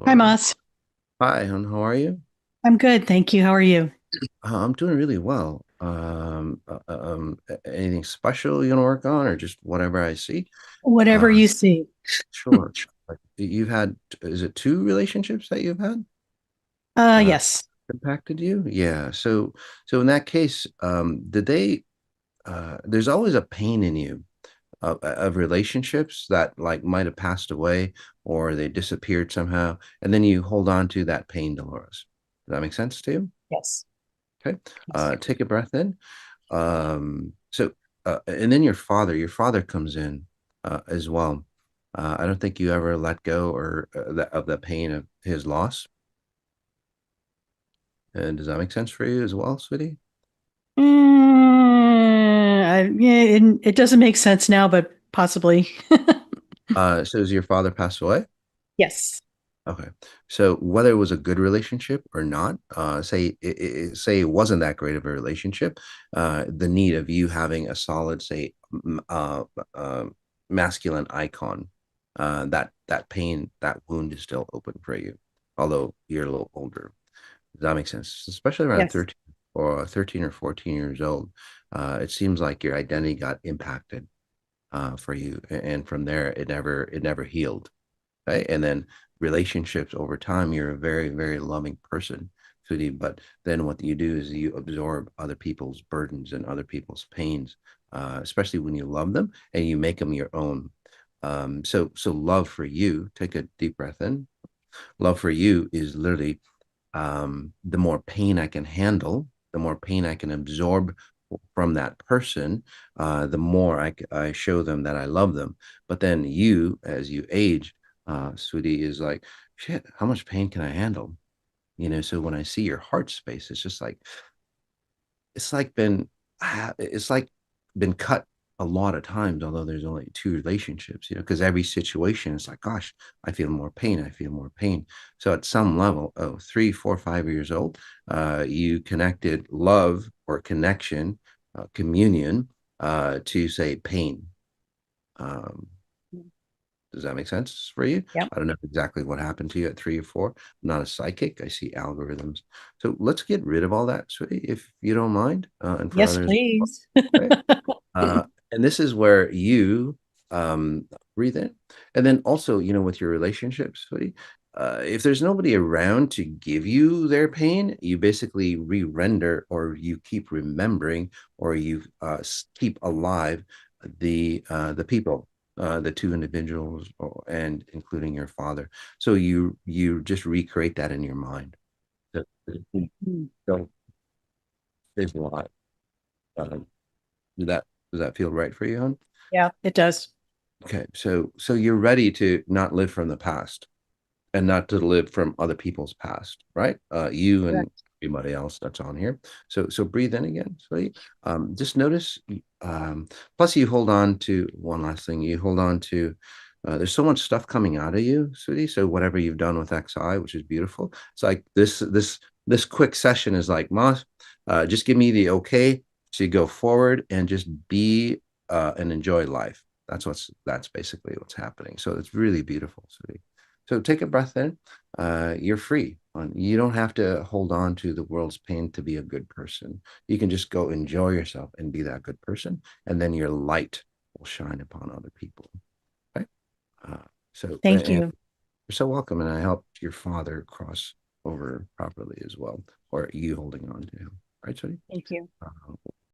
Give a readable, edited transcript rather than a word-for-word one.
Hi, Or Moss. hi, hon, how are you? I'm good, thank you. How are you? I'm doing really well. Anything special you want to work on, or just whatever I see? Whatever Uh, you see. sure. Like, you've had, is it two relationships that you've had uh, Yes. impacted you? Yeah. So in that case, did they? There's always a pain in you of relationships that like might have passed away or they disappeared somehow, and then you hold on to that pain, Dolores. Does that make sense to you? Yes. Okay. Yes. Take a breath in. So, and then your father comes in as well. I don't think you ever let go or of the pain of his loss. And does that make sense for you as well, sweetie? Yeah, it doesn't make sense now, but possibly. So does your father pass away? Yes. Okay. So whether it was a good relationship or not, say it wasn't that great of a relationship, the need of you having a solid, say, uh, masculine icon, that pain, that wound is still open for you, although you're a little older. Does that make sense? Especially around Yes. 13 or 14 years old, it seems like your identity got impacted for you, and from there, it never healed, right? And then relationships over time, you're a very, very loving person, Sudhi. But then what you do is you absorb other people's burdens and other people's pains, especially when you love them and you make them your own. So love for you, take a deep breath in. Love for you is literally the more pain I can handle, the more pain I can absorb from that person, the more I show them that I love them. But then you, as you age, sweetie, is like, shit, how much pain can I handle? So when I see your heart space, it's just like it's like been it's like been cut a lot of times, although there's only two relationships, because every situation is like, gosh, I feel more pain, I feel more pain. So at some level, 3 4 5 years old, you connected love or connection, communion, to say pain. um, does that make sense for you? Yep. I don't know exactly what happened to you at 3 or 4. I'm not a psychic. I see algorithms. So let's get rid of all that, sweetie, if you don't mind, and for Yes, others. please. Okay. And this is where you um, breathe in. And then also, with your relationships, sweetie, if there's nobody around to give you their pain, you basically re-render or you keep remembering or you keep alive the people, the two individuals, and including your father. So you just recreate that in your mind. So, Mm. don't visualize. Um, does that does that feel right for you, hon? Yeah, it does. Okay, so you're ready to not live from the past and not to live from other people's past, right? You and Correct. everybody else that's on here. So breathe in again, sweetie. Just notice. Plus, you hold on to one last thing. You hold on to. There's so much stuff coming out of you, sweetie. So whatever you've done with XI, which is beautiful, it's like this quick session is like, Moss, just give me the okay to go forward and just be and enjoy life. That's basically what's happening. So it's really beautiful, sweetie. So take a breath in. You're free. You don't have to hold on to the world's pain to be a good person. You can just go enjoy yourself and be that good person, and then your light will shine upon other people. Right? Uh, Thank and you. you're so welcome. And I helped your father cross over properly as well, or you holding on to him. Right, Sweetie? Thank you.